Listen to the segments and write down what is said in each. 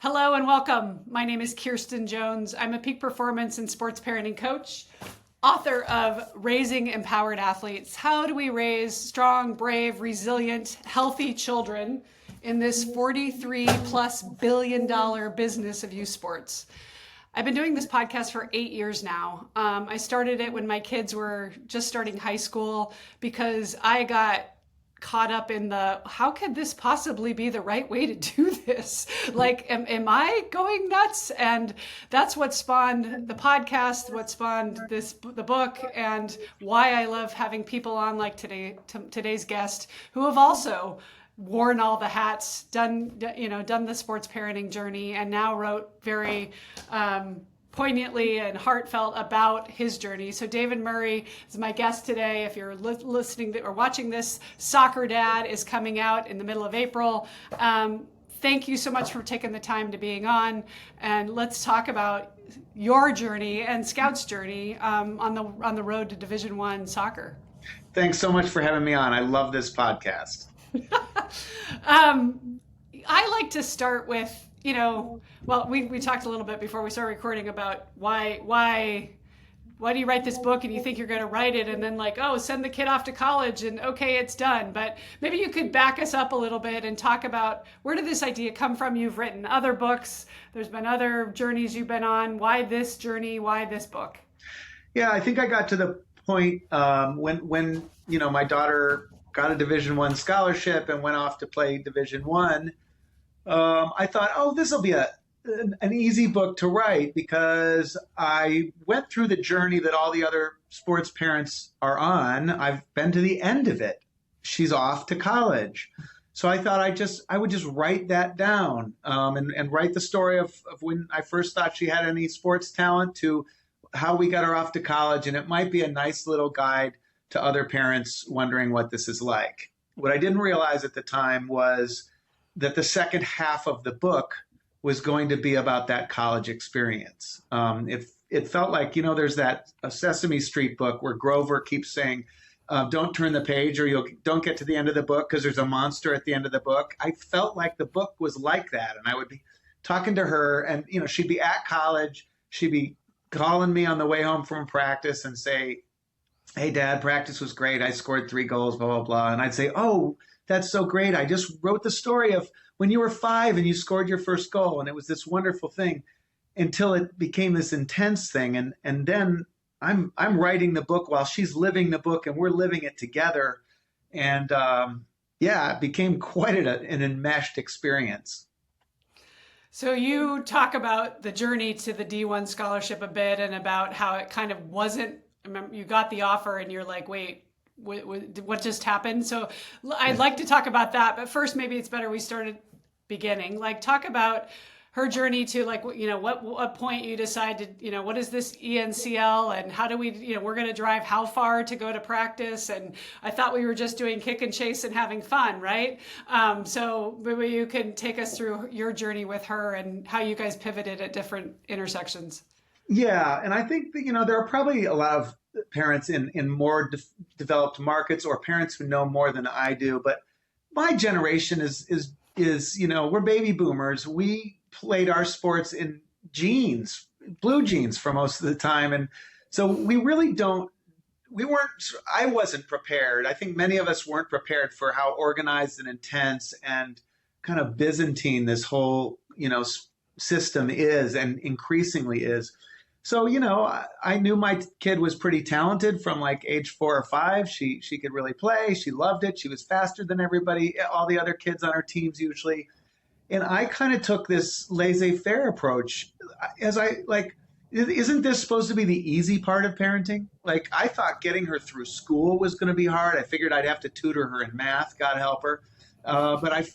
Hello and welcome. My name is Kirsten Jones. I'm a peak performance and sports parenting coach, author of Raising Empowered Athletes. How do we raise strong, brave, resilient, healthy children in this 43 plus billion-dollar business of youth sports? I've been doing this podcast for 8 years now. I started it when my kids were just starting high school because I got caught up in the how could this possibly be the right way to do this, like am I going nuts? And that's what spawned the podcast, what spawned the book, and why I love having people on like today's guest who have also worn all the hats, done the sports parenting journey, and now wrote very poignantly and heartfelt about his journey. So David Murray is my guest today. If you're listening or watching this, Soccer Dad is coming out in the middle of April. Thank you so much for taking the time to being on, and let's talk about your journey and Scout's journey on the road to Division I soccer. Thanks so much for having me on. I love this podcast. I like to start with, we talked a little bit before we started recording about why do you write this book and you think you're going to write it and then send the kid off to college and okay, it's done. But maybe you could back us up a little bit and talk about where did this idea come from? You've written other books. There's been other journeys you've been on. Why this journey? Why this book? Yeah, I think I got to the point when my daughter got a Division I scholarship and went off to play Division I. I thought, this will be an easy book to write because I went through the journey that all the other sports parents are on. I've been to the end of it. She's off to college. So I thought I would just write that down and write the story of when I first thought she had any sports talent to how we got her off to college. And it might be a nice little guide to other parents wondering what this is like. What I didn't realize at the time was that the second half of the book was going to be about that college experience. It felt like, there's a Sesame Street book where Grover keeps saying, don't turn the page or you don't get to the end of the book because there's a monster at the end of the book. I felt like the book was like that. And I would be talking to her and, she'd be at college. She'd be calling me on the way home from practice and say, hey, Dad, practice was great. I scored 3 goals, blah, blah, blah. And I'd say, oh, that's so great. I just wrote the story of when you were 5 and you scored your first goal. And it was this wonderful thing until it became this intense thing. And then I'm writing the book while she's living the book and we're living it together. And it became quite an enmeshed experience. So you talk about the journey to the D1 scholarship a bit and about how it kind of wasn't, remember, you got the offer and you're like, wait, what just happened? So I'd like to talk about that, but first maybe it's better we started beginning. Talk about her journey to what point you decided, what is this ENCL and how do we, we're going to drive how far to go to practice? And I thought we were just doing kick and chase and having fun, right? So maybe you can take us through your journey with her and how you guys pivoted at different intersections. Yeah, and I think that, there are probably a lot of parents in more developed markets or parents who know more than I do. But my generation is we're baby boomers. We played our sports in jeans, blue jeans for most of the time. And so I wasn't prepared. I think many of us weren't prepared for how organized and intense and kind of Byzantine this whole, system is and increasingly is. So, I knew my kid was pretty talented from age 4 or 5. She could really play. She loved it. She was faster than everybody, all the other kids on our teams usually. And I kind of took this laissez-faire approach isn't this supposed to be the easy part of parenting? I thought getting her through school was going to be hard. I figured I'd have to tutor her in math, God help her. But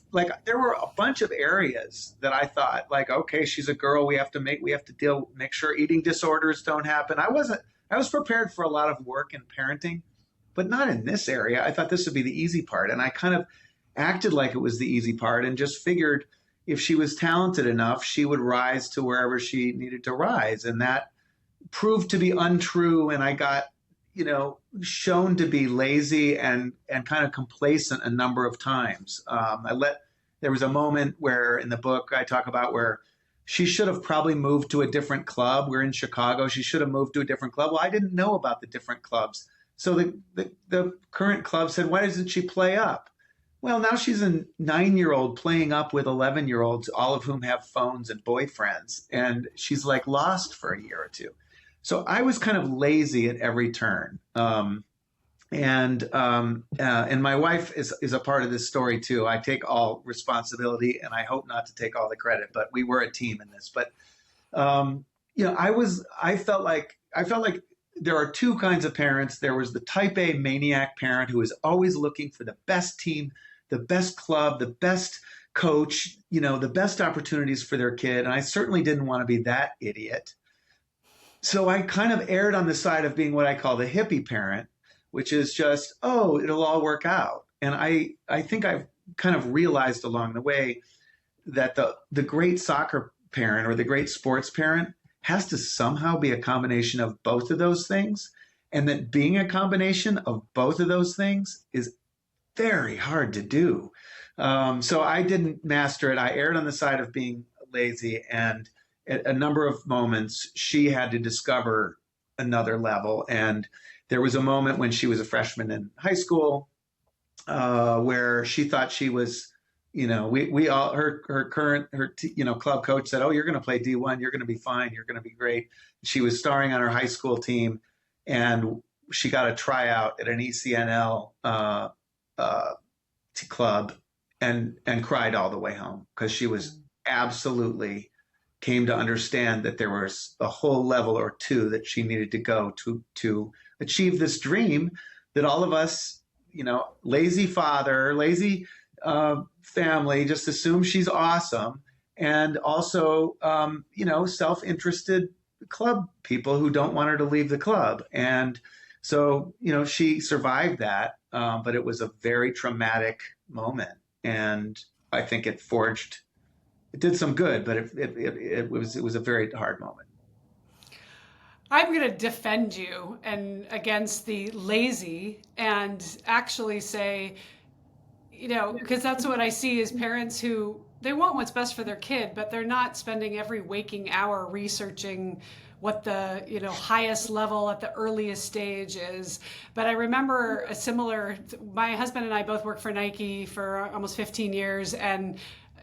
there were a bunch of areas that I thought okay, she's a girl. We have to make sure eating disorders don't happen. I was prepared for a lot of work in parenting, but not in this area. I thought this would be the easy part. And I kind of acted like it was the easy part and just figured if she was talented enough, she would rise to wherever she needed to rise. And that proved to be untrue. And I got, shown to be lazy and kind of complacent a number of times. There was a moment where in the book I talk about where she should have probably moved to a different club. We're in Chicago. She should have moved to a different club. Well, I didn't know about the different clubs. So the current club said, why doesn't she play up? Well, now she's a 9-year-old playing up with 11-year-olds, all of whom have phones and boyfriends. And she's like lost for a year or two. So I was kind of lazy at every turn. And my wife is a part of this story too. I take all responsibility, and I hope not to take all the credit. But we were a team in this. But I felt like there are two kinds of parents. There was the type A maniac parent who is always looking for the best team, the best club, the best coach, the best opportunities for their kid. And I certainly didn't want to be that idiot. So I kind of erred on the side of being what I call the hippie parent, which is just, oh, it'll all work out. And I think I've kind of realized along the way that the great soccer parent or the great sports parent has to somehow be a combination of both of those things. And that being a combination of both of those things is very hard to do. So I didn't master it. I erred on the side of being lazy. And at a number of moments, she had to discover another level. And there was a moment when she was a freshman in high school where she thought she was, we all, her current, club coach said, oh, you're going to play D1. You're going to be fine. You're going to be great. She was starring on her high school team, and she got a tryout at an ECNL club and cried all the way home because she was absolutely came to understand that there was a whole level or two that she needed to go to achieve this dream that all of us, lazy father, lazy family, just assume she's awesome. And also, self-interested club people who don't want her to leave the club. And so, she survived that, but it was a very traumatic moment. And I think it did some good, but it was a very hard moment. I'm going to defend you and against the lazy and actually say, because that's what I see is parents who they want what's best for their kid, but they're not spending every waking hour researching what the highest level at the earliest stage is. But I remember my husband and I both worked for Nike for almost 15 years, and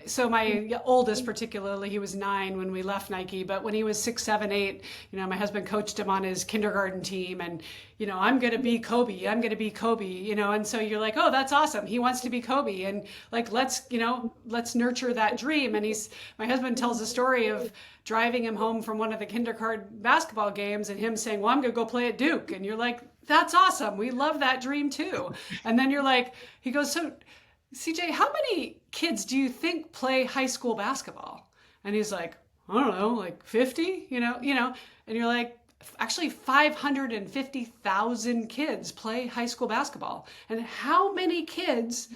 so my oldest particularly, he was 9 when we left Nike, but when he was 6, 7, 8, my husband coached him on his kindergarten team, and I'm going to be Kobe, and so you're like, oh, that's awesome, he wants to be Kobe, and like let's nurture that dream. And my husband tells the story of driving him home from one of the kindergarten basketball games and him saying, well, I'm going to go play at Duke, and you're like, that's awesome, we love that dream too. And then you're like, he goes, so CJ, how many kids do you think play high school basketball? And he's like, I don't know, like 50, and you're like, actually 550,000 kids play high school basketball. And how many kids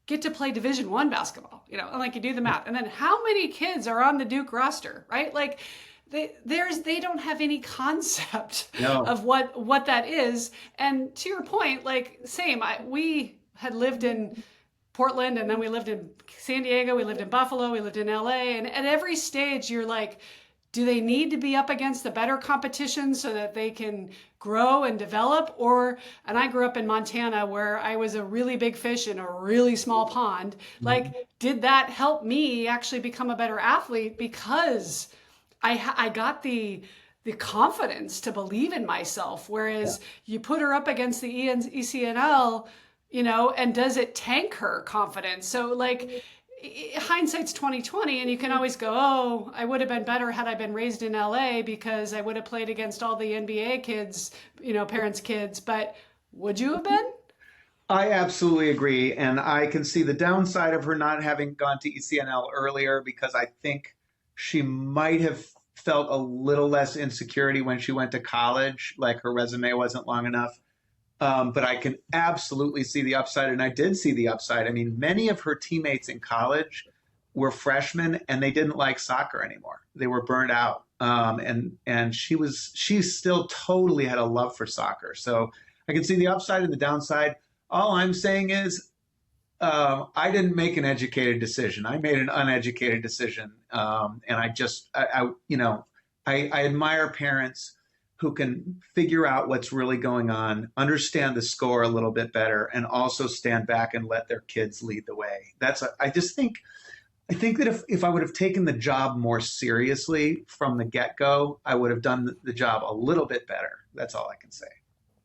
get to play Division I basketball? And like you do the math. And then how many kids are on the Duke roster, right? Like they don't have any concept of what that is. And to your point, like we had lived in Portland, and then we lived in San Diego, we lived in Buffalo, we lived in LA, and at every stage you're like, do they need to be up against the better competition so that they can grow and develop? And I grew up in Montana where I was a really big fish in a really small pond. Like, did that help me actually become a better athlete because I got the confidence to believe in myself? Whereas you put her up against the ECNL, and does it tank her confidence? So like hindsight's 2020, and you can always go, oh, I would have been better had I been raised in LA because I would have played against all the NBA kids, parents' kids. But would you have been? I absolutely agree. And I can see the downside of her not having gone to ECNL earlier, because I think she might have felt a little less insecurity when she went to college, like her resume wasn't long enough. But I can absolutely see the upside, and I did see the upside. I mean, many of her teammates in college were freshmen, and they didn't like soccer anymore. They were burned out, and she still totally had a love for soccer. So I can see the upside and the downside. All I'm saying is, I didn't make an educated decision. I made an uneducated decision, and I admire parents who can figure out what's really going on, understand the score a little bit better, and also stand back and let their kids lead the way. I think that if I would have taken the job more seriously from the get go, I would have done the job a little bit better. That's all I can say.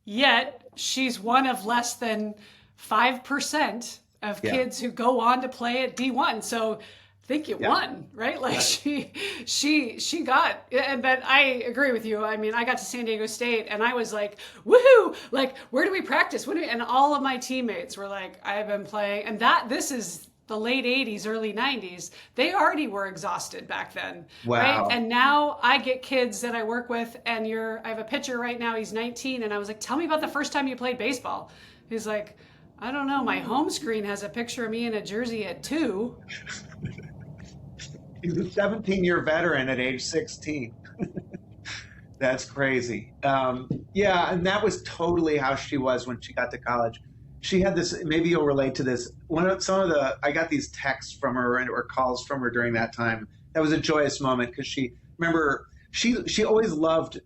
Yet she's one of less than 5% of Yeah. kids who go on to play at D1. So I think you Yeah. won, right? Like Right. she got, but I agree with you. I mean, I got to San Diego State and I was like, woohoo, like, where do we practice? And all of my teammates were like, I've been playing, and this is the late 80s, early 90s. They already were exhausted back then, right? Wow. And now I get kids that I work with, and I have a pitcher right now, he's 19, and I was like, tell me about the first time you played baseball. He's like, I don't know, my home screen has a picture of me in a jersey at 2. He's a 17-year veteran at age 16. That's crazy. Yeah, and that was totally how she was when she got to college. She had this. Maybe you'll relate to this. I got these texts from her or calls from her during that time. That was a joyous moment because she always loved.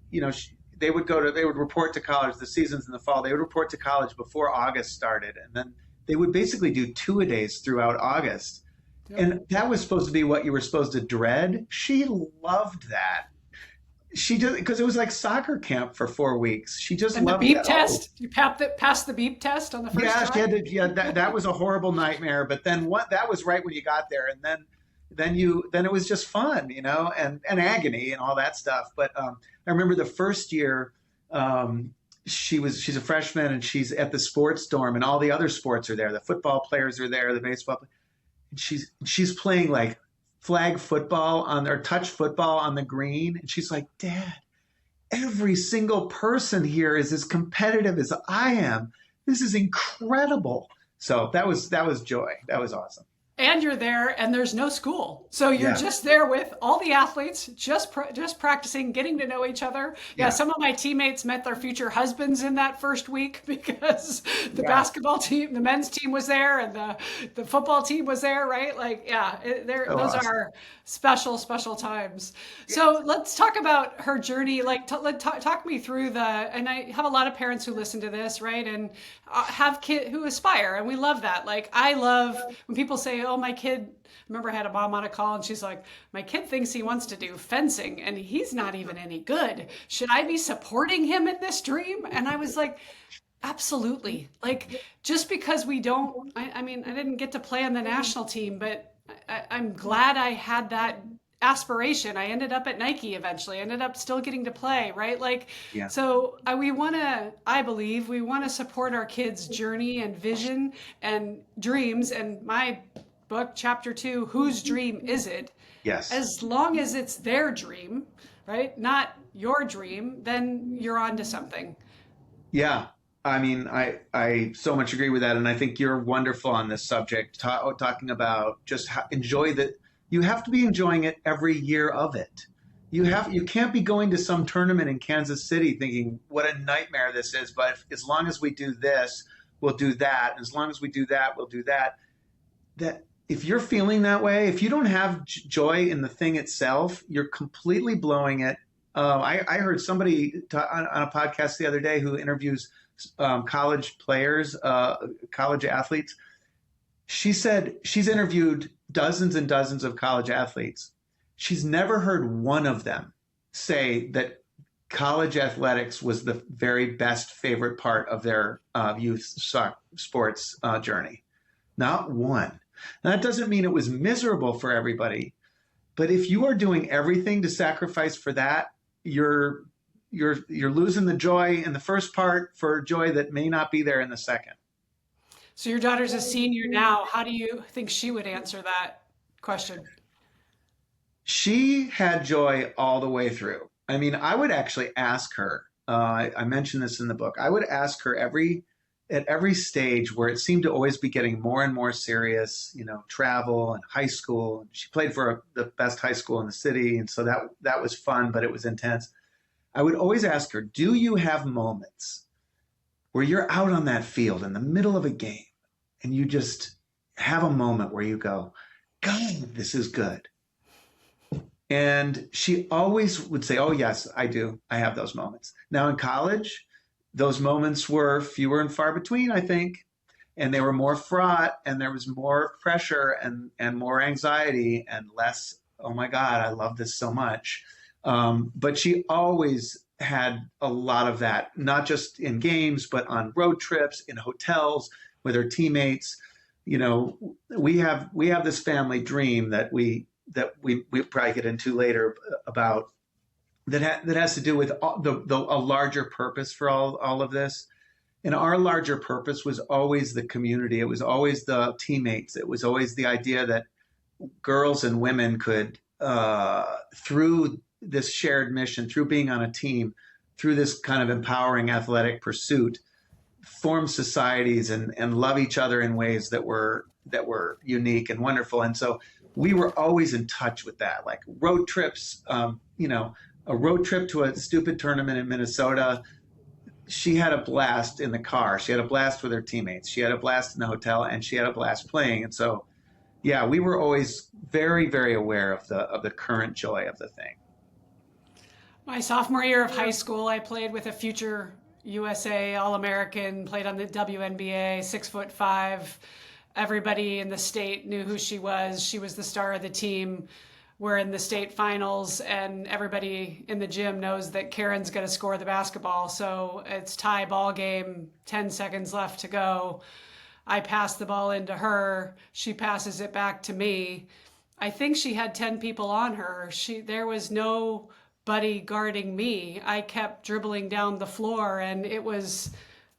They would report to college. The seasons in the fall, they would report to college before August started, and then they would basically do two-a-days throughout August. Yep. And that was supposed to be what you were supposed to dread. She loved that. She did because it was like soccer camp for 4 weeks. She just And the loved beep that. test, you passed the beep test on the first Yeah, she try? had to. Yeah, that was a horrible nightmare. But then what? That was right when you got there, and then it was just fun, and agony and all that stuff. But I remember the first year. She's a freshman and she's at the sports dorm, and all the other sports are there. The football players are there, the baseball. And she's playing like flag football or touch football on the green, and she's like, Dad, every single person here is as competitive as I am. This is incredible. So that was joy. That was awesome. And you're there and there's no school. So you're Yeah. just there with all the athletes, just practicing, getting to know each other. Yeah, Yeah. some of my teammates met their future husbands in that first week because the Yeah. basketball team, the men's team was there and the football team was there, right? Like, yeah, So those awesome. are special, special times. So let's talk about her journey. Like, talk me through and I have a lot of parents who listen to this, right? And have kids who aspire, and we love that. Like, I love when people say, oh, my kid, I remember I had a mom on a call and she's like, my kid thinks he wants to do fencing and he's not even any good. Should I be supporting him in this dream? And I was like, absolutely. Like, just because we don't, I mean, I didn't get to play on the national team, but I'm glad I had that aspiration. I ended up at Nike eventually. I ended up still getting to play, right? Like, Yeah. so I believe we want to support our kids' journey and vision and dreams. And my book, chapter 2, Whose Dream Is It? Yes. As long as it's their dream, right? Not your dream, then you're on to something. Yeah. I mean, I so much agree with that. And I think you're wonderful on this subject, talking about just enjoy that. You have to be enjoying it every year of it. You can't be going to some tournament in Kansas City thinking what a nightmare this is. But as long as we do this, we'll do that. And as long as we do that, we'll do that. That if you're feeling that way, if you don't have joy in the thing itself, you're completely blowing it. I heard somebody on a podcast the other day who interviews college players, college athletes. She said she's interviewed dozens and dozens of college athletes. She's never heard one of them say that college athletics was the very best favorite part of their youth sports journey. Not one. Now, that doesn't mean it was miserable for everybody, but if you are doing everything to sacrifice for that, you're losing the joy in the first part for joy that may not be there in the second. So your daughter's a senior now. How do you think she would answer that question? She had joy all the way through. I mean, I would actually ask her. I mentioned this in the book. I would ask her at every stage where it seemed to always be getting more and more serious. Travel and high school. She played for the best high school in the city, and so that was fun, but it was intense. I would always ask her, "Do you have moments where you're out on that field in the middle of a game and have a moment where you go, God, this is good. And she always would say, oh, yes, I do. I have those moments. Now in college, those moments were fewer and far between, I think. And they were more fraught, and there was more pressure and more anxiety and less, oh my God, I love this so much. But she always had a lot of that, not just in games, but on road trips, in hotels, with her teammates. You know, we have this family dream that we probably get into later about that has to do with a larger purpose for all of this. And our larger purpose was always the community. It was always the teammates. It was always the idea that girls and women could, through this shared mission, through being on a team, through this kind of empowering athletic pursuit, form societies and love each other in ways that were unique and wonderful. And so we were always in touch with that, like road trips. A road trip to a stupid tournament in Minnesota. She had a blast in the car. She had a blast with her teammates. She had a blast in the hotel, and she had a blast playing. And so, yeah, we were always very, very aware of the current joy of the thing. My sophomore year of high school, I played with a future USA All-American, played on the WNBA, 6'5". Everybody in the state knew who she was. She was the star of the team. We're in the state finals, and everybody in the gym knows that Karen's going to score the basketball. So it's tie ball game, 10 seconds left to go. I pass the ball into her. She passes it back to me. I think she had 10 people on her. There was nobody guarding me. I kept dribbling down the floor, and it was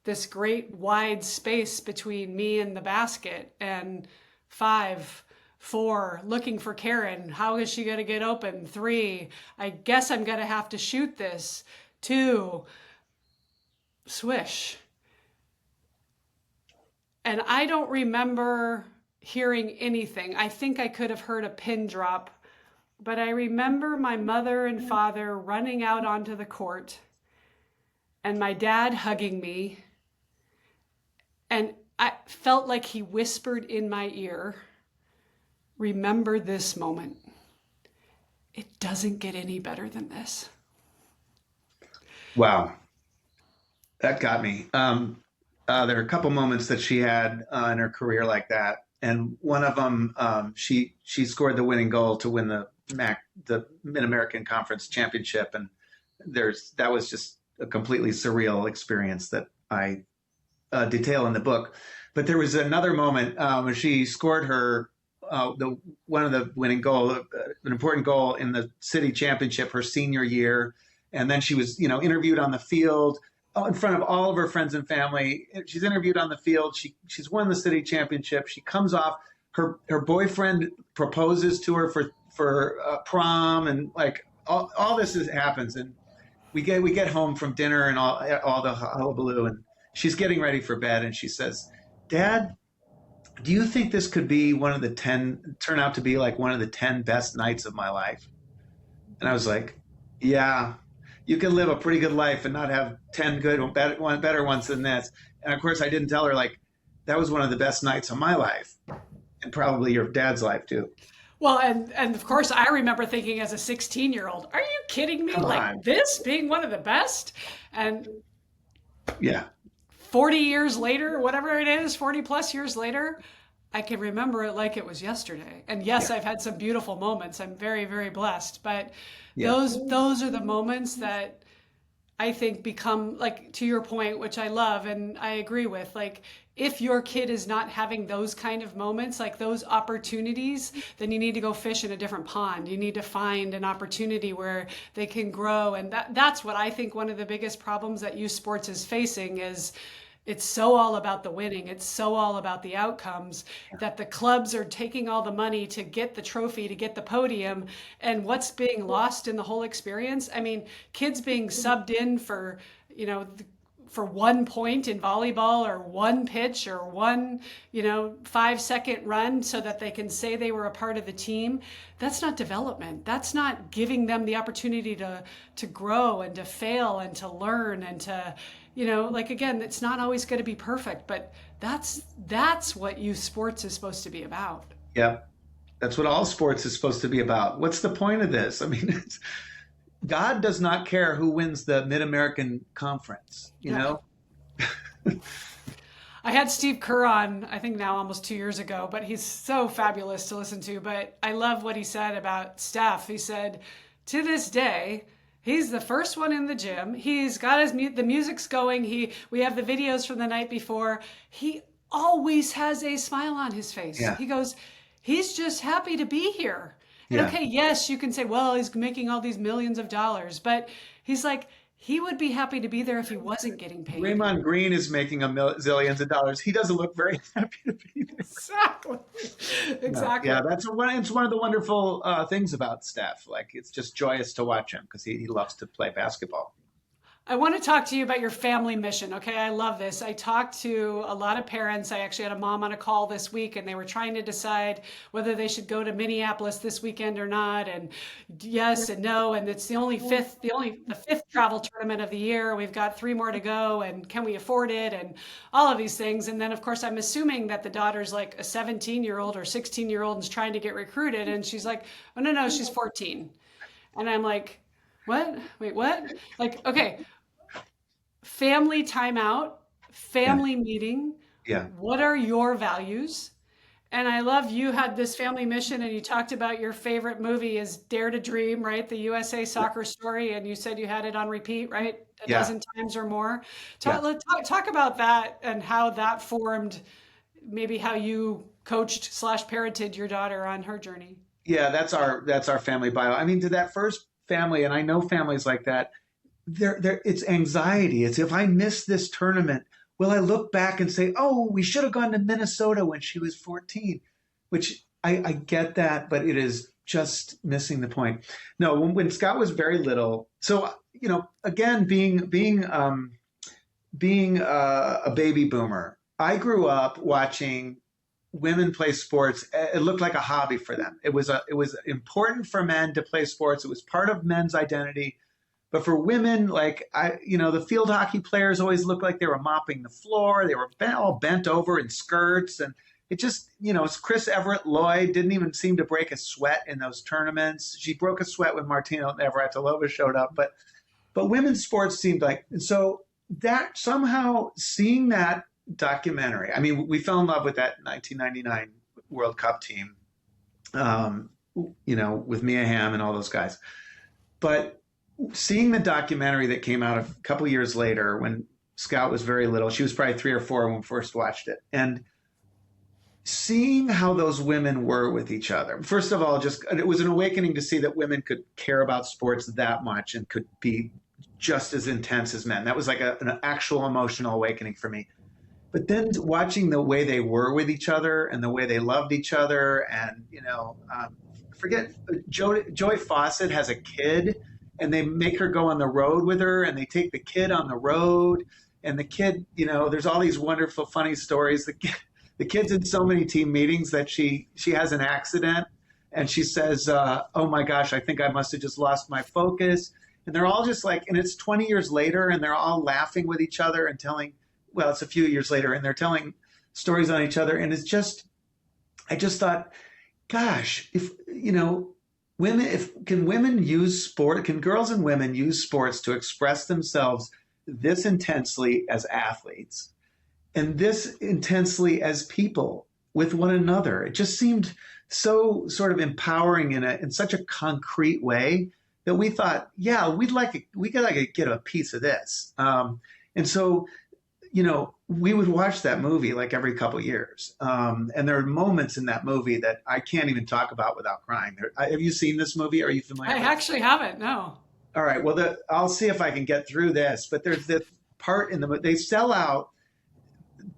this great wide space between me and the basket. And 5, 4, looking for Karen. How is she going to get open? 3, I guess I'm going to have to shoot this. 2, swish. And I don't remember hearing anything. I think I could have heard a pin drop, but I remember my mother and father running out onto the court and my dad hugging me. And I felt like he whispered in my ear, remember this moment. It doesn't get any better than this. Wow, that got me. There are a couple moments that she had in her career like that, and one of them, she scored the winning goal to win the Mid American Conference Championship, and that was just a completely surreal experience that I detail in the book. But there was another moment when she scored one of the winning goal, an important goal in the city championship her senior year, and then she was interviewed on the field in front of all of her friends and family. She's interviewed on the field. She's won the city championship. She comes off. Her boyfriend proposes to her for prom, and like all this happens, and we get home from dinner and all the hullabaloo, and she's getting ready for bed, and she says, "Dad, do you think this could be turn out to be like one of the 10 best nights of my life?" And I was like, "Yeah, you can live a pretty good life and not have 10 better ones than this." And of course, I didn't tell her, like, that was one of the best nights of my life, and probably your dad's life too. Well, and of course, I remember thinking as a 16-year-old, are you kidding me? Come Like on. this being one of the best? And Yeah. 40 years later, whatever it is, 40 plus years later, I can remember it like it was yesterday. And yes, Yeah. I've had some beautiful moments. I'm very, very blessed. But Yeah. those are the moments that I think become, like, to your point, which I love and I agree with, like, if your kid is not having those kind of moments, like those opportunities, then you need to go fish in a different pond. You need to find an opportunity where they can grow. And that's what I think one of the biggest problems that youth sports is facing is it's so all about the winning. It's so all about the outcomes that the clubs are taking all the money to get the trophy, to get the podium. And what's being lost in the whole experience? I mean, kids being subbed in for, for 1 point in volleyball or one pitch or one, 5-second run so that they can say they were a part of the team. That's not development. That's not giving them the opportunity to grow and to fail and to learn and to, again, it's not always going to be perfect, but that's what youth sports is supposed to be about. Yeah. That's what all sports is supposed to be about. What's the point of this? I mean, God does not care who wins the Mid-American Conference, you know? I had Steve Kerr on, I think now almost 2 years ago, but he's so fabulous to listen to. But I love what he said about Steph. He said, to this day, he's the first one in the gym. He's got the music's going. We have the videos from the night before. He always has a smile on his face. Yeah. He goes, he's just happy to be here. And Yeah. okay, yes, you can say, well, he's making all these millions of dollars, but he's like, he would be happy to be there if he wasn't getting paid. Raymond Green is making zillions of dollars. He doesn't look very happy to be there. Exactly. Exactly. Yeah, it's one of the wonderful things about Steph. Like, it's just joyous to watch him because he loves to play basketball. I want to talk to you about your family mission. Okay, I love this. I talked to a lot of parents. I actually had a mom on a call this week, and they were trying to decide whether they should go to Minneapolis this weekend or not. And yes and no. And it's the fifth travel tournament of the year. We've got 3 more to go, and can we afford it? And all of these things. And then, of course, I'm assuming that the daughter's like a 17-year-old or 16-year-old and is trying to get recruited, and she's like, oh no, she's 14. And I'm like, what? Wait, what? Like, okay. Family timeout, family meeting. Yeah. What are your values? And I love you had this family mission and you talked about your favorite movie is Dare to Dream, right? The USA soccer story. And you said you had it on repeat, right? A dozen times or more. Talk about that and how that formed maybe how you coached / parented your daughter on her journey. Yeah, that's our family bio. I mean, to that first family, and I know families like that, it's anxiety. It's if I miss this tournament, will I look back and say, oh, we should have gone to Minnesota when she was 14, which I get that, but it is just missing the point. No, when Scott was very little, so, again, being a baby boomer, I grew up watching women play sports. It looked like a hobby for them. It was important for men to play sports. It was part of men's identity. But for women, the field hockey players always looked like they were mopping the floor. They were all bent over in skirts. And it just, Chris Everett Lloyd didn't even seem to break a sweat in those tournaments. She broke a sweat when Martina Navratilova showed up. But women's sports seemed like, and so that somehow seeing that documentary, I mean, we fell in love with that 1999 World Cup team, with Mia Hamm and all those guys. But seeing the documentary that came out a couple years later when Scout was very little, she was probably 3 or 4 when we first watched it, and seeing how those women were with each other. First of all, it was an awakening to see that women could care about sports that much and could be just as intense as men. That was like an actual emotional awakening for me. But then watching the way they were with each other and the way they loved each other, and forget Joy Fawcett has a kid. And they make her go on the road with her, and they take the kid on the road. And the kid, there's all these wonderful, funny stories. The kid's in so many team meetings that she has an accident, and she says, "Oh my gosh, I think I must have just lost my focus." And they're all just like, and it's 20 years later, and they're all laughing with each other and it's a few years later, and they're telling stories on each other. And I just thought, gosh, if women use sport? Can girls and women use sports to express themselves this intensely as athletes and this intensely as people with one another? It just seemed so sort of empowering in such a concrete way that we thought, yeah, we could get a piece of this. And so, we would watch that movie like every couple of years. And there are moments in that movie that I can't even talk about without crying. Have you seen this movie? Are you familiar with it? I actually haven't, no. All right. Well, I'll see if I can get through this. But there's this part in they sell out.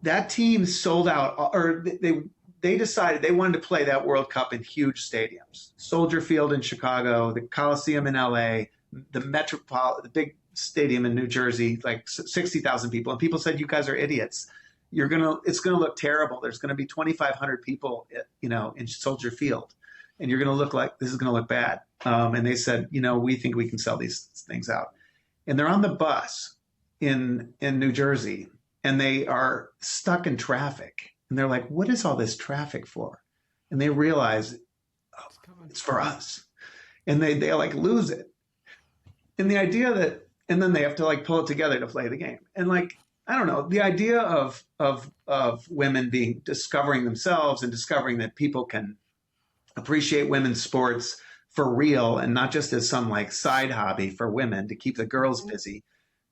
That team sold out, or they decided they wanted to play that World Cup in huge stadiums. Soldier Field in Chicago, the Coliseum in LA, the big stadium in New Jersey, like 60,000 people, and people said, "You guys are idiots. It's gonna look terrible. There's gonna be 2,500 people, in Soldier Field, and you're gonna look like this is gonna look bad." And they said, "We think we can sell these things out." And they're on the bus in New Jersey, and they are stuck in traffic, and they're like, "What is all this traffic for?" And they realize, oh, it's for us, and they like lose it. And the idea that, and then they have to like pull it together to play the game, and like, I don't know, the idea of women discovering themselves and discovering that people can appreciate women's sports for real and not just as some like side hobby for women to keep the girls busy.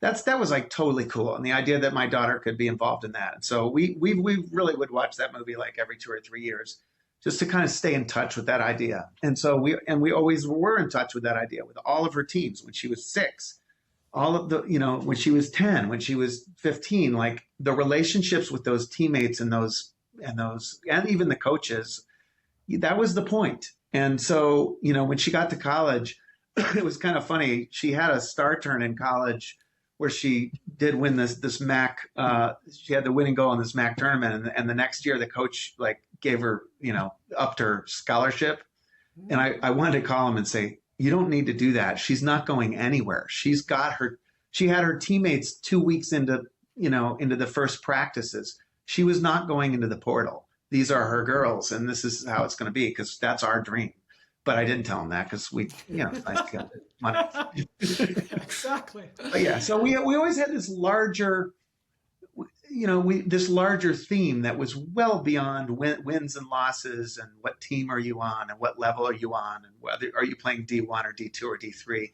That was like totally cool. And the idea that my daughter could be involved in that. And so we really would watch that movie like every 2 or 3 years just to kind of stay in touch with that idea. And so we always were in touch with that idea with all of her teams when she was 6, all of the, when she was 10, when she was 15, like the relationships with those teammates and even the coaches, that was the point. And so, when she got to college, it was kind of funny. She had a star turn in college where she did win this MAC. She had the winning goal in this MAC tournament, and the next year the coach like gave her, upped her scholarship. And I wanted to call him and say, "You don't need to do that. She's not going anywhere. She had her teammates 2 weeks into the first practices. She was not going into the portal. These are her girls, and this is how it's going to be because that's our dream." But I didn't tell him that because we, money. Exactly. But yeah, so we always had this larger, this larger theme that was well beyond wins and losses and what team are you on and what level are you on and whether are you playing D1 or D2 or D3.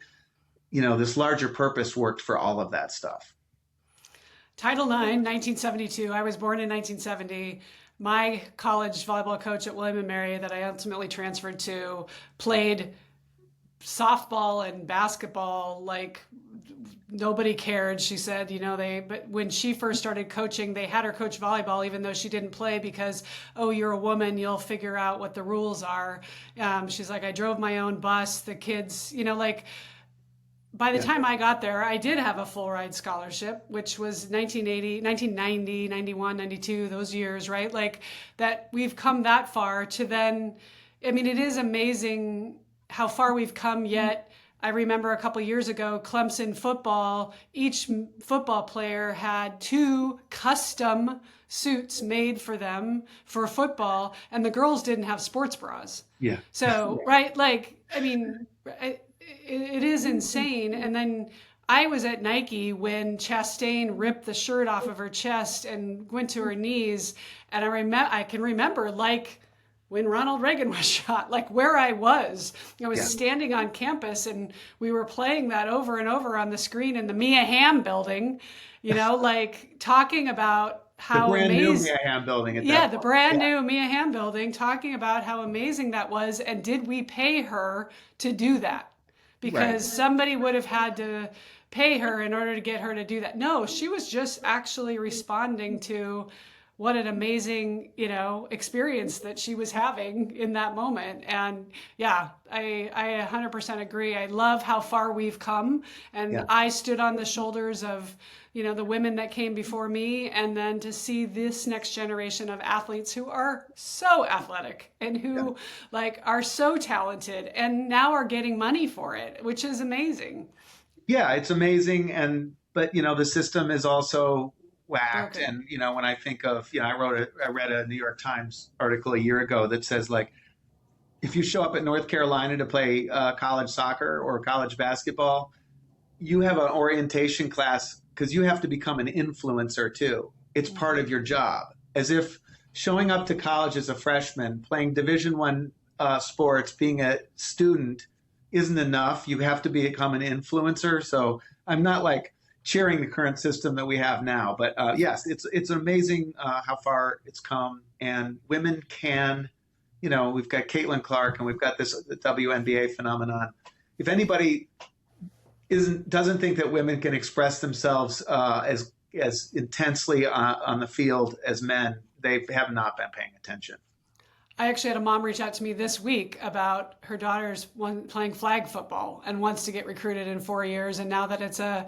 This larger purpose worked for all of that stuff. Title IX, 1972. I was born in 1970. My college volleyball coach at William & Mary that I ultimately transferred to played softball and basketball like nobody cared. She said, but when she first started coaching, they had her coach volleyball, even though she didn't play because, "Oh, you're a woman, you'll figure out what the rules are." She's like, "I drove my own bus. The kids, by the time I got there, I did have a full ride scholarship, which was 1980, 1990, 91, 92, those years, right? Like that we've come that far to then, it is amazing how far we've come yet. I remember a couple years ago, Clemson football, each football player had 2 custom suits made for them for football, and the girls didn't have sports bras. Yeah. So, right, like, it is insane. And then I was at Nike when Chastain ripped the shirt off of her chest and went to her knees. And I can remember like when Ronald Reagan was shot, like where I was standing on campus and we were playing that over and over on the screen in the Mia Hamm building, like talking about how the brand amazing, new Mia Hamm building. the brand new Mia Hamm building, talking about how amazing that was. And did we pay her to do that? Because somebody would have had to pay her in order to get her to do that. No, she was just actually responding to what an amazing, experience that she was having in that moment. And yeah, I 100% agree. I love how far we've come. And I stood on the shoulders of, the women that came before me. And then to see this next generation of athletes who are so athletic and who are so talented and now are getting money for it, which is amazing. Yeah, it's amazing. But the system is also whacked. Okay. And, when I think of, I read a New York Times article a year ago that says like, if you show up at North Carolina to play college soccer or college basketball, you have an orientation class because you have to become an influencer too. It's part of your job. As if showing up to college as a freshman, playing Division I sports, being a student isn't enough. You have to become an influencer. So I'm not like cheering the current system that we have now, but yes, it's amazing how far it's come, and women can, we've got Caitlin Clark and we've got the WNBA phenomenon. If anybody doesn't think that women can express themselves as intensely on the field as men, they have not been paying attention. I actually had a mom reach out to me this week about her daughter's playing flag football and wants to get recruited in 4 years. And now that it's a,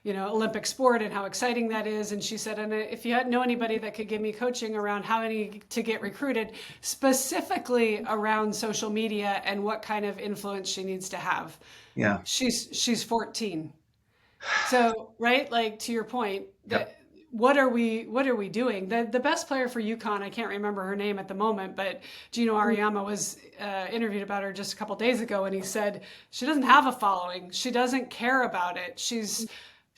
Olympic sport and how exciting that is. And she said, and if you know anybody that could give me coaching around how to get recruited, specifically around social media and what kind of influence she needs to have. Yeah. She's 14. So, right, like to your point, Yep. what are we doing? The best player for UConn, I can't remember her name at the moment, but Gino Auriemma was interviewed about her just a couple days ago, and he said she doesn't have a following. She doesn't care about it.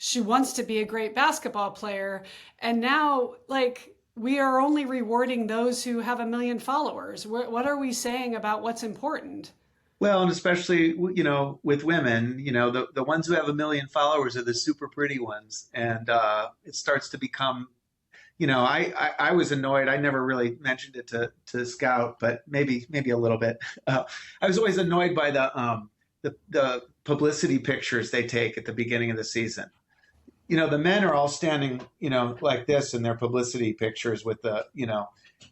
She wants to be a great basketball player, and now like we are only rewarding those who have 1 million followers. What are we saying about what's important? Well, and especially, with women, the ones who have 1 million followers are the super pretty ones. And it starts to become, I was annoyed. I never really mentioned it to Scout, but maybe a little bit. I was always annoyed by the publicity pictures they take at the beginning of the season. The men are all standing, like this in their publicity pictures with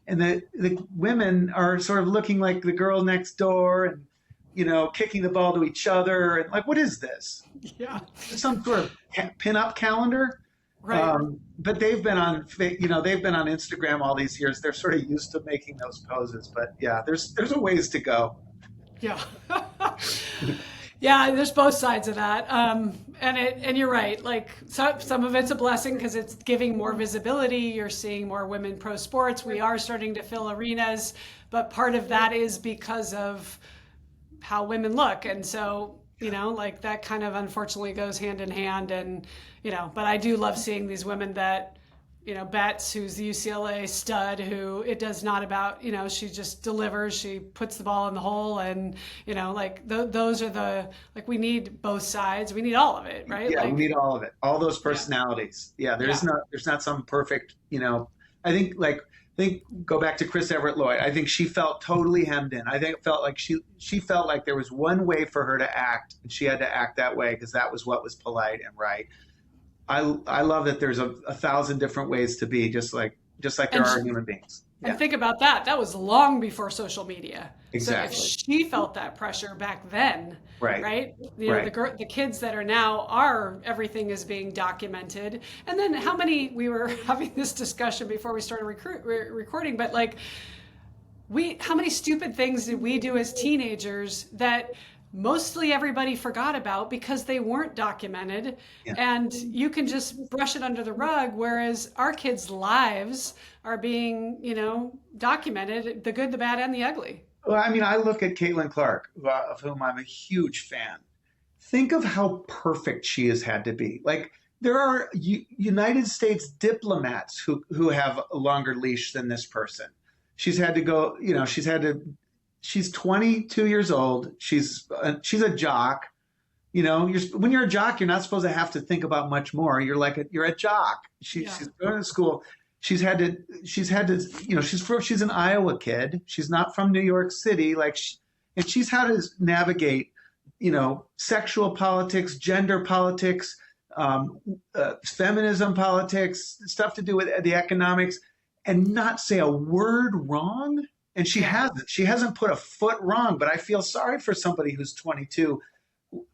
and the women are sort of looking like the girl next door and, kicking the ball to each other. And like, what is this? Yeah. Some sort of pin-up calendar? Right. But they've been on Instagram all these years. They're sort of used to making those poses. But yeah, there's a ways to go. Yeah. Yeah, there's both sides of that. And you're right. Like some of it's a blessing because it's giving more visibility. You're seeing more women pro sports. We are starting to fill arenas, but part of that is because of how women look. And so, like that kind of unfortunately goes hand in hand. And, but I do love seeing these women that, Betts, who's the UCLA stud, who it does not about, she just delivers, she puts the ball in the hole. And, like those are we need both sides. We need all of it, right? Yeah, like, we need all of it, all those personalities. Yeah, there's not some perfect, I think go back to Chris Everett Lloyd. I think she felt totally hemmed in. I think it felt like she felt like there was one way for her to act, and she had to act that way because that was what was polite and right. I love that there's a 1,000 different ways to be, just like there are human beings. Yeah. And think about that. That was long before social media. Exactly. So if she felt that pressure back then, Right. right? Right. The kids that are now everything is being documented. And then how many, we were having this discussion before we started recording, but like how many stupid things did we do as teenagers that mostly everybody forgot about because they weren't documented, and you can just brush it under the rug, whereas our kids' lives are being, documented, the good, the bad, and the ugly. Well, I mean, I look at Caitlin Clark, of whom I'm a huge fan. Think of how perfect she has had to be. Like, there are United States diplomats who have a longer leash than this person. She's had to go, she's 22 years old. She's a jock. When you're a jock, you're not supposed to have to think about much more. You're a jock. She's going to school. She's had to, she's an Iowa kid. She's not from New York City. And she's had to navigate, sexual politics, gender politics, feminism politics, stuff to do with the economics, and not say a word wrong. And she hasn't put a foot wrong, but I feel sorry for somebody who's 22.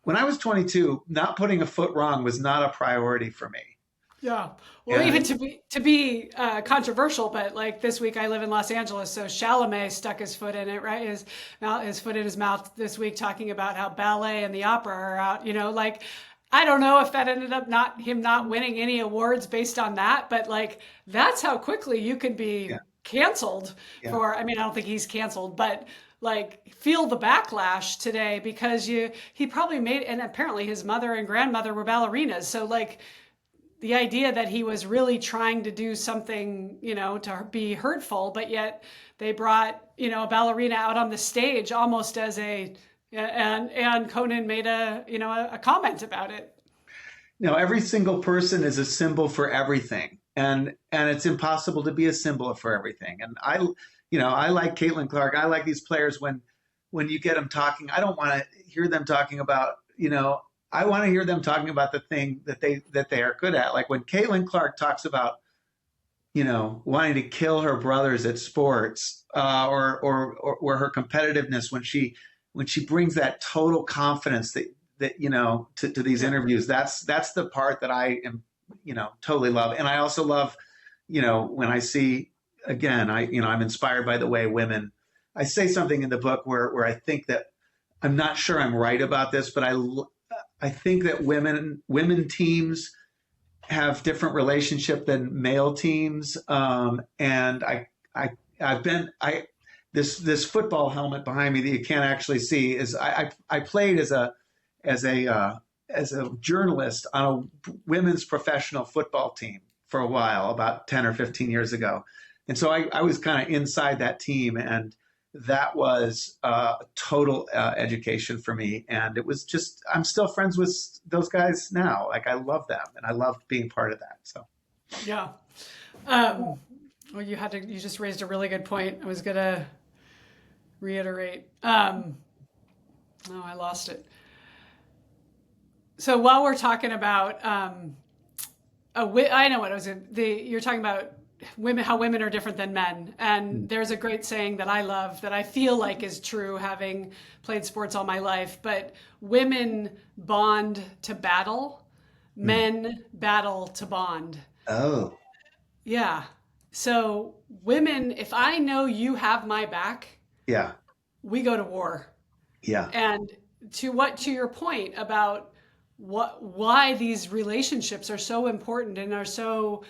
When I was 22, not putting a foot wrong was not a priority for me. Yeah. Well, even to be controversial, but like this week I live in Los Angeles, so Chalamet stuck his foot in it, right? His foot in his mouth this week, talking about how ballet and the opera are out, I don't know if that ended up him not winning any awards based on that, but like, that's how quickly you can be canceled for, I don't think he's canceled, but like feel the backlash today because he probably and apparently his mother and grandmother were ballerinas. So like the idea that he was really trying to do something, to be hurtful, but yet they brought, a ballerina out on the stage almost as and Conan made a comment about it. Every single person is a symbol for everything. And it's impossible to be a symbol for everything. And I like Caitlin Clark. I like these players when you get them talking. I don't want to hear them talking about, I want to hear them talking about the thing that they are good at. Like when Caitlin Clark talks about wanting to kill her brothers at sports, or her competitiveness when she brings that total confidence to these Yeah. interviews. That's the part that I am, totally love. And I also love, when I see, again, I'm inspired by the way women. I say something in the book where I think that I'm not sure I'm right about this, but I think that women teams have different relationship than male teams. And I've been I this football helmet behind me that you can't actually see is I played as a as a journalist on a women's professional football team for a while, about 10 or 15 years ago. And so I was kind of inside that team, and that was a total education for me. And it was just, I'm still friends with those guys now. Like, I love them and I love being part of that. So, Yeah. Well, you just raised a really good point. I was going to reiterate. Oh, I lost it. So while we're talking about, I know what it was. You're talking about women, how women are different than men. And there's a great saying that I love that I feel like is true, having played sports all my life. But women bond to battle, men battle to bond. oh, Yeah. So women, if I know you have my back, yeah, we go to war. yeah, And to your point about why these relationships are so important and are so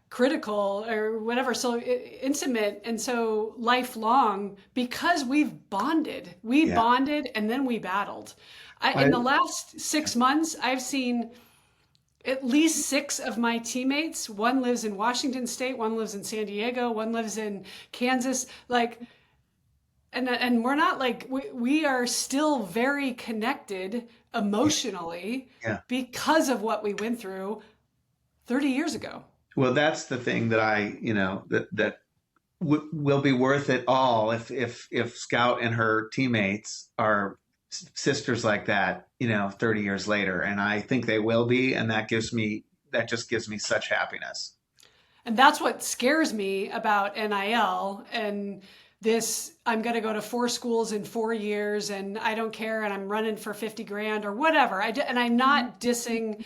critical or whatever, so intimate and so lifelong, because we yeah. bonded and then we battled. In I, the last 6 months, I've seen at least six of my teammates. One lives in Washington State, one lives in San Diego, one lives in Kansas. Like, and we're not like we are still very connected emotionally yeah. because of what we went through 30 years ago. Well, that's the thing that will be worth it all if Scout and her teammates are sisters like that, 30 years later. And I think they will be. And that just gives me such happiness. And that's what scares me about NIL and this. I'm going to go to 4 schools in 4 years and I don't care. And I'm running for 50 grand or whatever. And I'm not dissing.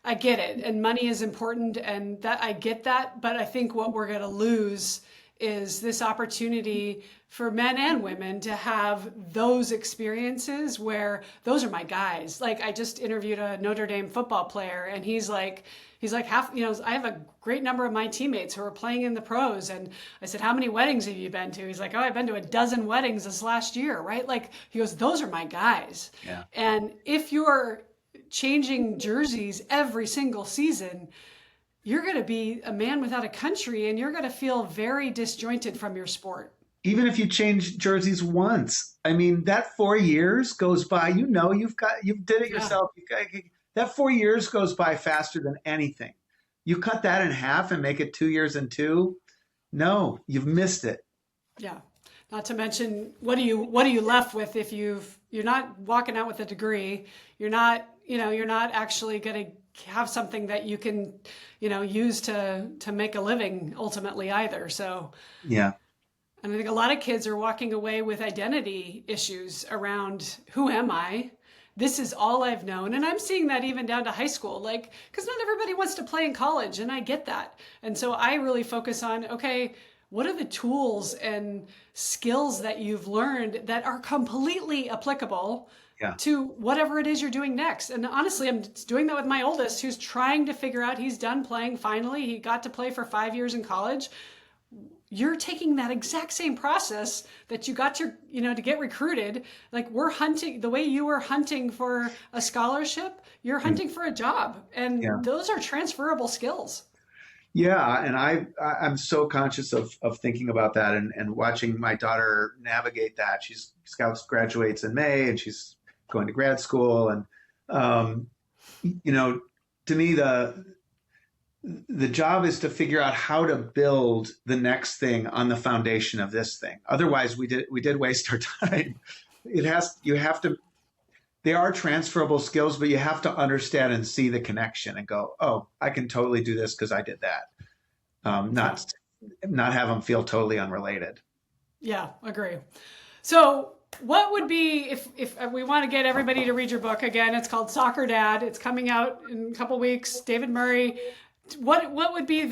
I get it. And money is important. And that I get that. But I think what we're going to lose is this opportunity for men and women to have those experiences where those are my guys. Like, I just interviewed a Notre Dame football player and he's like half, I have a great number of my teammates who are playing in the pros. And I said, how many weddings have you been to? He's like, oh, I've been to a dozen weddings this last year. Right. Like, he goes, those are my guys. Yeah. And if you're changing jerseys every single season, you're going to be a man without a country and you're going to feel very disjointed from your sport. Even if you change jerseys once, I mean, that 4 years goes by, you did it Yeah. yourself. That 4 years goes by faster than anything. You cut that in half and make it 2 years and two. No, you've missed it. Yeah. Not to mention, what are you left with if you're not walking out with a degree, you're not actually going to have something that you can, use to make a living ultimately either. So, Yeah. and I think a lot of kids are walking away with identity issues around, who am I? This is all I've known. And I'm seeing that even down to high school, like, because not everybody wants to play in college, and I get that. And so I really focus on, okay, what are the tools and skills that you've learned that are completely applicable Yeah. to whatever it is you're doing next? And honestly, I'm doing that with my oldest, who's trying to figure out, he's done playing finally. He got to play for 5 years in college. You're taking that exact same process that you got to get recruited. Like, we're hunting the way you were hunting for a scholarship, you're hunting for a job. And Yeah. those are transferable skills. Yeah, and I'm so conscious of thinking about that and watching my daughter navigate that. She's Scouts graduates in May and she's going to grad school, and to me the job is to figure out how to build the next thing on the foundation of this thing. Otherwise, we did waste our time. You have to. They are transferable skills, but you have to understand and see the connection and go, oh, I can totally do this because I did that. Not not have them feel totally unrelated. Yeah, agree. So, what would be if we want to get everybody to read your book again? It's called Soccer Dad. It's coming out in a couple weeks. David Murray. What would be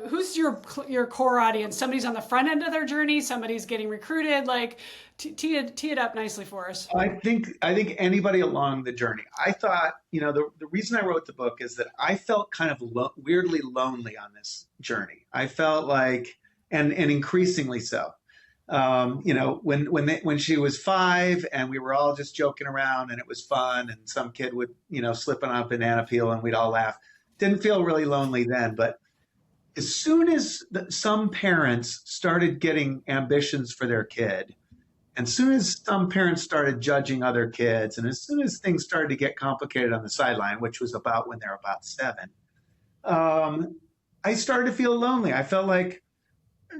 who's your core audience? Somebody's on the front end of their journey. Somebody's getting recruited. Like tee it up nicely for us. I think anybody along the journey. I thought, the reason I wrote the book is that I felt kind of weirdly lonely on this journey. I felt like, and increasingly so. When she was 5 and we were all just joking around and it was fun and some kid would, slip on a banana peel and we'd all laugh. Didn't feel really lonely then, but as soon as some parents started getting ambitions for their kid, and as soon as some parents started judging other kids, and as soon as things started to get complicated on the sideline, which was about when they were about 7, I started to feel lonely. I felt like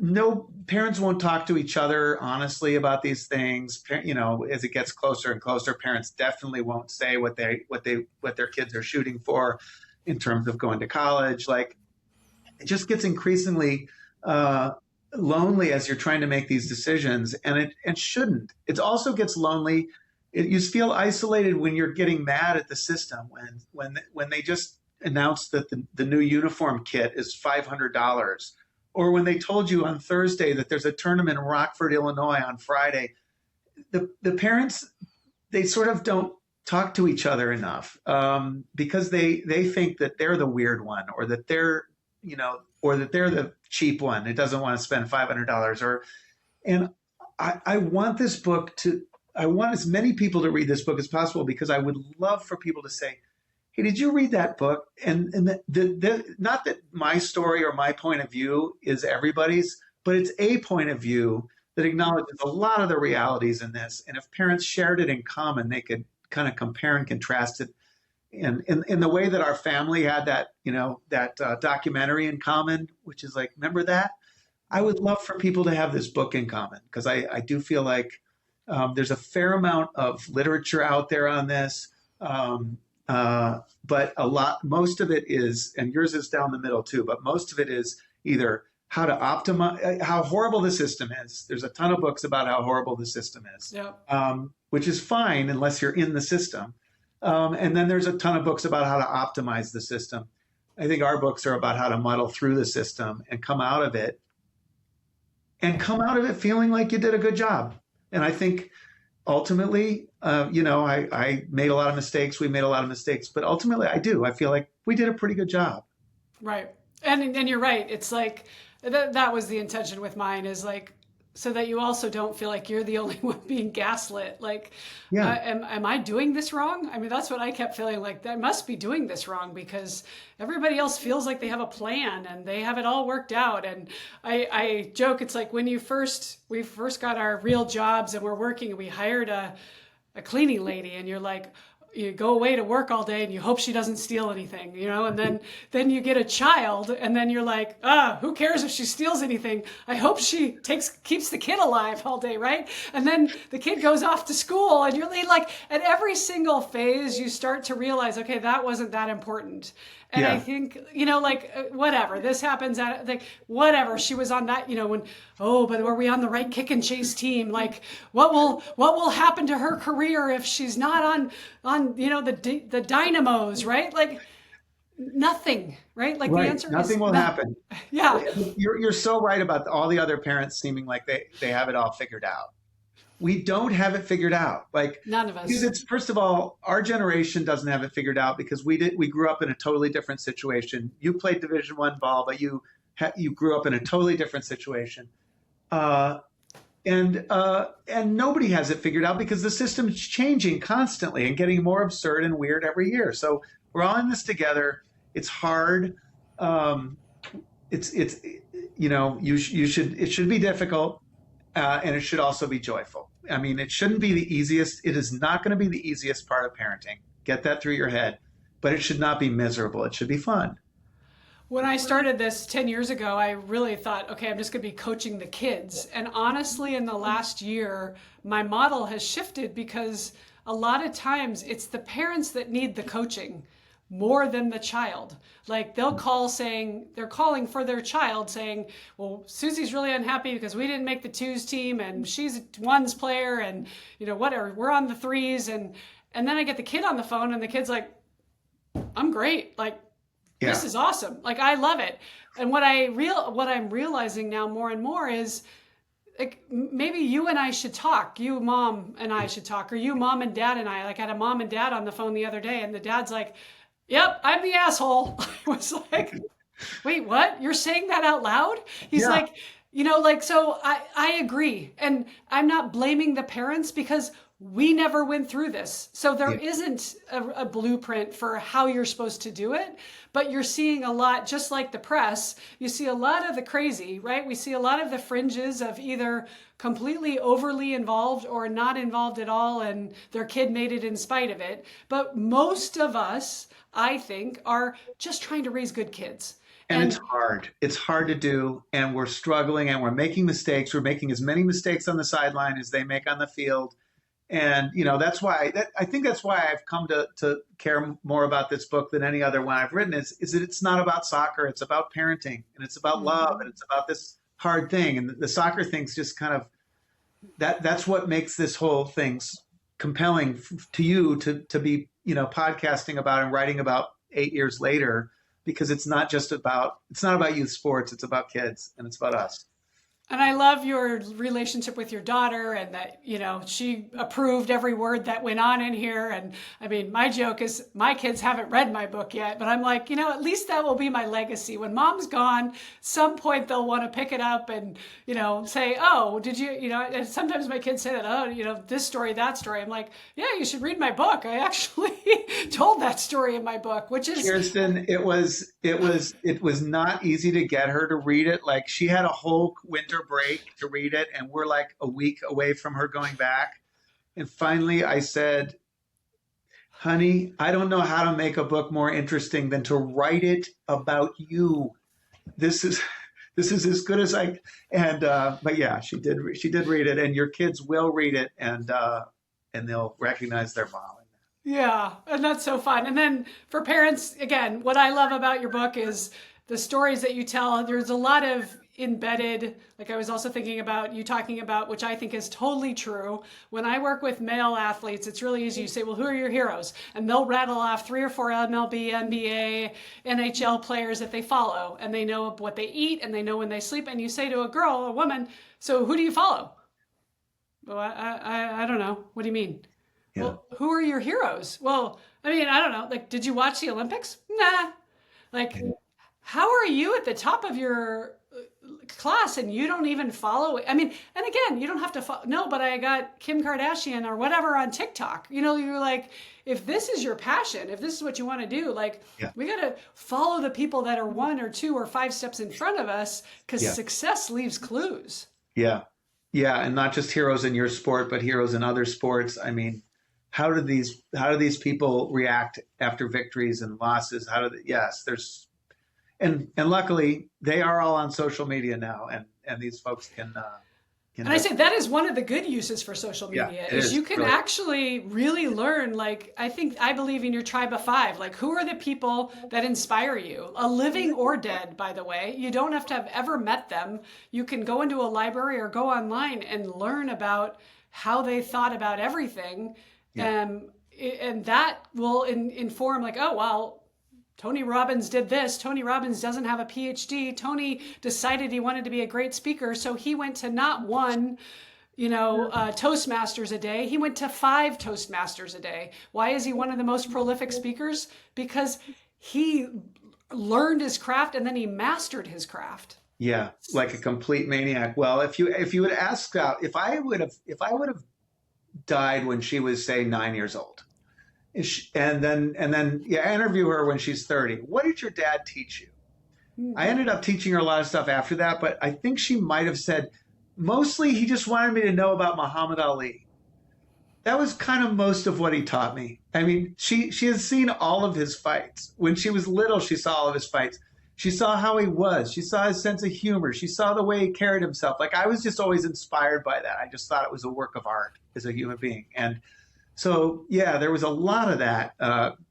no parents won't talk to each other honestly about these things. As it gets closer and closer, parents definitely won't say what their kids are shooting for in terms of going to college. Like, it just gets increasingly lonely as you're trying to make these decisions, and it shouldn't. It also gets lonely. You feel isolated when you're getting mad at the system when they just announced that the new uniform kit is $500, or when they told you on Thursday that there's a tournament in Rockford, Illinois on Friday. The parents, they sort of don't talk to each other enough because they think that they're the weird one, or that they're the cheap one. It doesn't want to spend $500. And I want this book I want as many people to read this book as possible, because I would love for people to say, hey, did you read that book? And not that my story or my point of view is everybody's, but it's a point of view that acknowledges a lot of the realities in this. And if parents shared it in common, they could kind of compare and contrast it in the way that our family had that documentary in common, which is like, remember that? I would love for people to have this book in common, because I do feel like there's a fair amount of literature out there on this. But most of it is, and yours is down the middle too, but most of it is either how to optimize, how horrible the system is. There's a ton of books about how horrible the system is, which is fine unless you're in the system. And then there's a ton of books about how to optimize the system. I think our books are about how to muddle through the system and come out of it feeling like you did a good job. And I think ultimately, I made a lot of mistakes. We made a lot of mistakes, but ultimately I feel like we did a pretty good job. Right. And you're right. It's like, that was the intention with mine, is like, so that you also don't feel like you're the only one being gaslit. Like, am I doing this wrong? I mean, that's what I kept feeling like. I must be doing this wrong, because everybody else feels like they have a plan and they have it all worked out. And I joke, it's like when we first got our real jobs and we're working, and we hired a cleaning lady, and you're like, you go away to work all day and you hope she doesn't steal anything, and then you get a child, and then you're like, who cares if she steals anything? I hope she keeps the kid alive all day, right? And then the kid goes off to school, and you're like, at every single phase, you start to realize, okay, that wasn't that important. And I think, whatever, this happens at, like, whatever, she was on that, but were we on the right kick and chase team? Like, what will happen to her career if she's not on the Dynamos, right? Like, nothing, right? Like, right. The answer nothing is will happen. Yeah. You're so right about all the other parents seeming like they have it all figured out. We don't have it figured out. Like, none of us. Because it's, first of all, our generation doesn't have it figured out, because we grew up in a totally different situation. You played Division I ball, but you grew up in a totally different situation. And nobody has it figured out, because the system's changing constantly and getting more absurd and weird every year. So we're all in this together. It's hard. It should be difficult, and it should also be joyful. I mean, it shouldn't be the easiest. It is not going to be the easiest part of parenting. Get that through your head. But it should not be miserable. It should be fun. When I started this 10 years ago, I really thought, okay, I'm just going to be coaching the kids. And honestly, in the last year, my model has shifted, because a lot of times it's the parents that need the coaching. more than the child. Like they'll call saying they're calling for their child saying, well, Susie's really unhappy because we didn't make the twos team and she's a ones player and whatever, we're on the threes. And then I get the kid on the phone and the kid's like, I'm great. Like, this is awesome. Like, I love it. And what I'm realizing now more and more is like, maybe you and I should talk. You, mom, and I should talk, or you, mom and dad and I. Like, I had a mom and dad on the phone the other day, and the dad's like, "Yep, I'm the asshole." I was like, "Wait, what? You're saying that out loud?" He's like, so I agree, and I'm not blaming the parents because we never went through this. So there isn't a blueprint for how you're supposed to do it, but you're seeing a lot, just like the press, you see a lot of the crazy, right? We see a lot of the fringes of either completely overly involved or not involved at all, and their kid made it in spite of it. But most of us, I think, are just trying to raise good kids. And it's hard. It's hard to do, and we're struggling, and we're making mistakes. We're making as many mistakes on the sideline as they make on the field. And, that's why I think that's why I've come to care more about this book than any other one I've written is that it's not about soccer. It's about parenting, and it's about love, and it's about this hard thing. And the soccer thing's just kind of that's what makes this whole thing compelling to you to be, podcasting about and writing about 8 years later, because it's not about youth sports. It's about kids, and it's about us. And I love your relationship with your daughter and that, she approved every word that went on in here. And I mean, my joke is my kids haven't read my book yet, but I'm like, at least that will be my legacy. When mom's gone, some point they'll want to pick it up and, say, oh, did you, and sometimes my kids say that, oh, this story, that story. I'm like, yeah, you should read my book. I actually told that story in my book, which is. Kirsten, it was not easy to get her to read it. Like she had a whole winter break to read it, and we're like a week away from her going back. And finally I said, honey, I don't know how to make a book more interesting than to write it about you. This is as good as I. And but yeah, she did read it, and your kids will read it, and they'll recognize their mom. Yeah, and that's so fun. And then for parents, again, what I love about your book is the stories that you tell. There's a lot of embedded, like I was also thinking about you talking about, which I think is totally true. When I work with male athletes, it's really easy. You say, well, who are your heroes? And they'll rattle off 3 or 4 MLB, NBA, NHL players that they follow, and they know what they eat and they know when they sleep. And you say to a woman, so who do you follow? Well, I don't know. What do you mean? Yeah. Well, who are your heroes? Well, I mean, I don't know. Like, did you watch the Olympics? Nah. Like, how are you at the top of your class and you don't even follow it? I mean, and again, you don't have to follow. No, but I got Kim Kardashian or whatever on TikTok. You're like, if this is your passion, if this is what you want to do, like, we got to follow the people that are 1 or 2 or 5 steps in front of us, because success leaves clues. Yeah. Yeah. And not just heroes in your sport, but heroes in other sports. I mean, how do these people react after victories and losses? There's, and luckily they are all on social media now, and these folks can. And I say that is one of the good uses for social media is you can actually really learn. Like, I believe in your tribe of 5. Like, who are the people that inspire you? A living or dead, by the way. You don't have to have ever met them. You can go into a library or go online and learn about how they thought about everything. And that will inform, like, oh, well, Tony Robbins did this. Tony Robbins doesn't have a PhD. Tony decided he wanted to be a great speaker, so he went to not 1, Toastmasters a day. He went to 5 Toastmasters a day. Why is he one of the most prolific speakers? Because he learned his craft and then he mastered his craft. Yeah, like a complete maniac. Well, if you would ask out, if I would have died when she was, say, 9 years old, and then interview her when she's 30. What did your dad teach you? Mm-hmm. I ended up teaching her a lot of stuff after that, but I think she might have said, mostly he just wanted me to know about Muhammad Ali. That was kind of most of what he taught me. I mean, she has seen all of his fights. When she was little, she saw all of his fights. She saw how he was. She saw his sense of humor. She saw the way he carried himself. Like, I was just always inspired by that. I just thought it was a work of art as a human being. And So yeah, there was a lot of that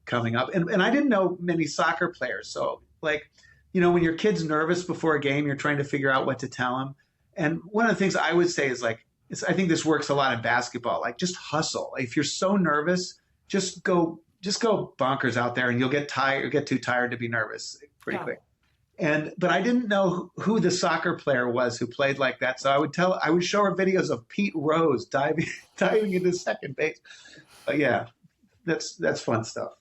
coming up, and I didn't know many soccer players. So like, when your kid's nervous before a game, you're trying to figure out what to tell them. And one of the things I would say is like, I think this works a lot in basketball. Like, just hustle. If you're so nervous, just go bonkers out there, and you'll get tired, get too tired to be nervous pretty Yeah. quick. But I didn't know who the soccer player was who played like that. So I would show her videos of Pete Rose diving diving into second base. But yeah, that's fun stuff.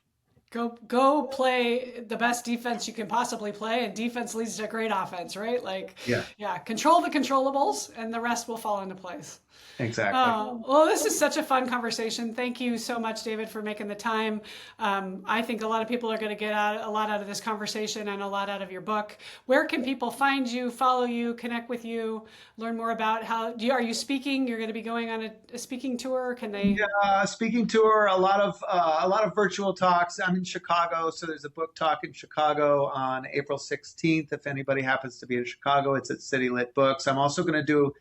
Go play the best defense you can possibly play, and defense leads to great offense, right? Like, Yeah, yeah, control the controllables, and the rest will fall into place. exactly. Well, this is such a fun conversation. Thank you so much, David, for making the time. I think a lot of people are going to get a lot out of this conversation and a lot out of your book. Where can people find you, follow you, connect with you, learn more about are you speaking? You're going to be going on a speaking tour. Can they? Yeah, speaking tour, a lot of virtual talks. I'm in Chicago, so there's a book talk in Chicago on April 16th. If anybody happens to be in Chicago, it's at City Lit Books. I'm also going to do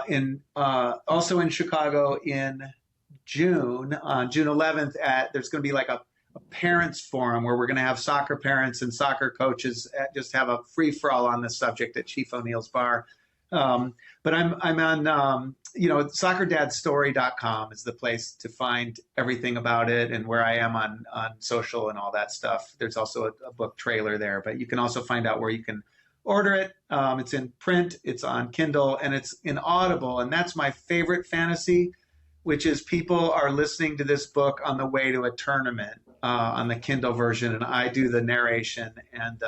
in also in Chicago in June, on June 11th. There's going to be like a parents forum where we're going to have soccer parents and soccer coaches just have a free for all on this subject at Chief O'Neill's Bar. But I'm on soccerdadstory.com is the place to find everything about it, and where I am on social and all that stuff. There's also a book trailer there, but you can also find out where you can order it. It's in print, it's on Kindle, and it's in Audible. And that's my favorite fantasy, which is people are listening to this book on the way to a tournament on the Kindle version, and I do the narration. And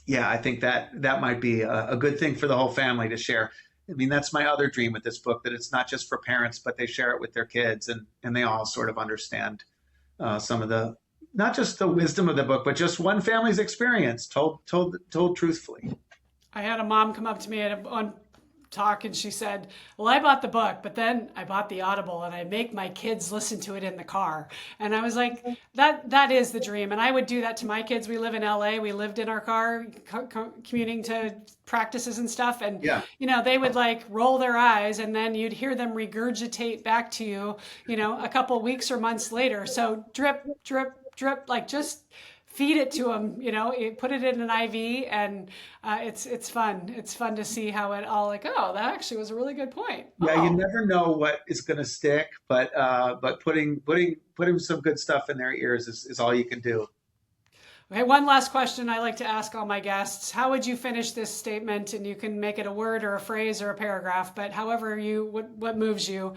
yeah, I think that might be a good thing for the whole family to share. I mean, that's my other dream with this book, that it's not just for parents, but they share it with their kids, and they all sort of understand some of the, not just the wisdom of the book, but just one family's experience told truthfully. I had a mom come up to me on talk, and she said, well, I bought the book, but then I bought the Audible, and I make my kids listen to it in the car. And I was like, that is the dream. And I would do that to my kids. We live in LA. We lived in our car commuting to practices and stuff. And, Yeah. they would like roll their eyes, and then you'd hear them regurgitate back to you, a couple weeks or months later. So drip, drip, drip, like just feed it to them, put it in an IV, and it's fun. It's fun to see how it all like, oh, that actually was a really good point. Yeah, you Oh. never know what is going to stick, but putting some good stuff in their ears is all you can do. Okay, one last question I like to ask all my guests. How would you finish this statement? And you can make it a word or a phrase or a paragraph, but however what moves you.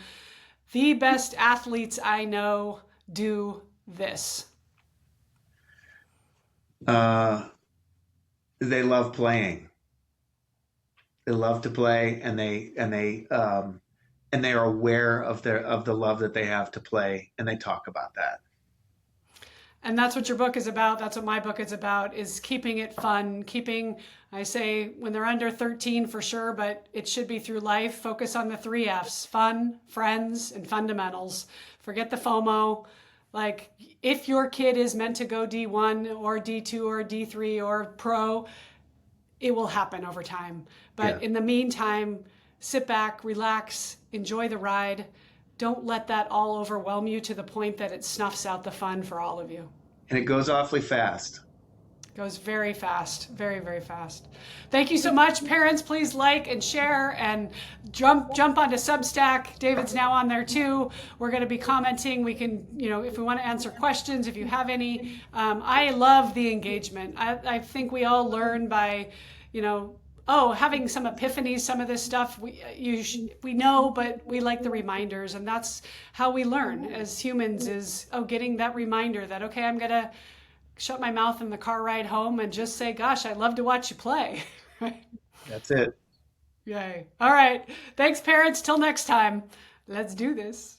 The best athletes I know do this. Uh, they love playing. They love to play, and they are aware of the love that they have to play, and they talk about that. And that's what your book is about. That's what my book is about, is keeping it fun, I say when they're under 13 for sure, but it should be through life. Focus on the 3 F's: fun, friends, and fundamentals. Forget the FOMO. Like, if your kid is meant to go D1 or D2 or D3 or pro, it will happen over time. Yeah. But in the meantime, sit back, relax, enjoy the ride. Don't let that all overwhelm you to the point that it snuffs out the fun for all of you. And it goes awfully fast. Goes very fast, very, very fast. Thank you so much. Parents, please like and share and jump onto Substack. David's now on there too. We're going to be commenting. We can, if we want to answer questions, if you have any. I love the engagement. I think we all learn by, having some epiphanies, some of this stuff we know, but we like the reminders. And that's how we learn as humans is, getting that reminder that, okay, I'm going to shut my mouth in the car ride home and just say, gosh, I'd love to watch you play. That's it. Yay. All right. Thanks, parents. Till next time. Let's do this.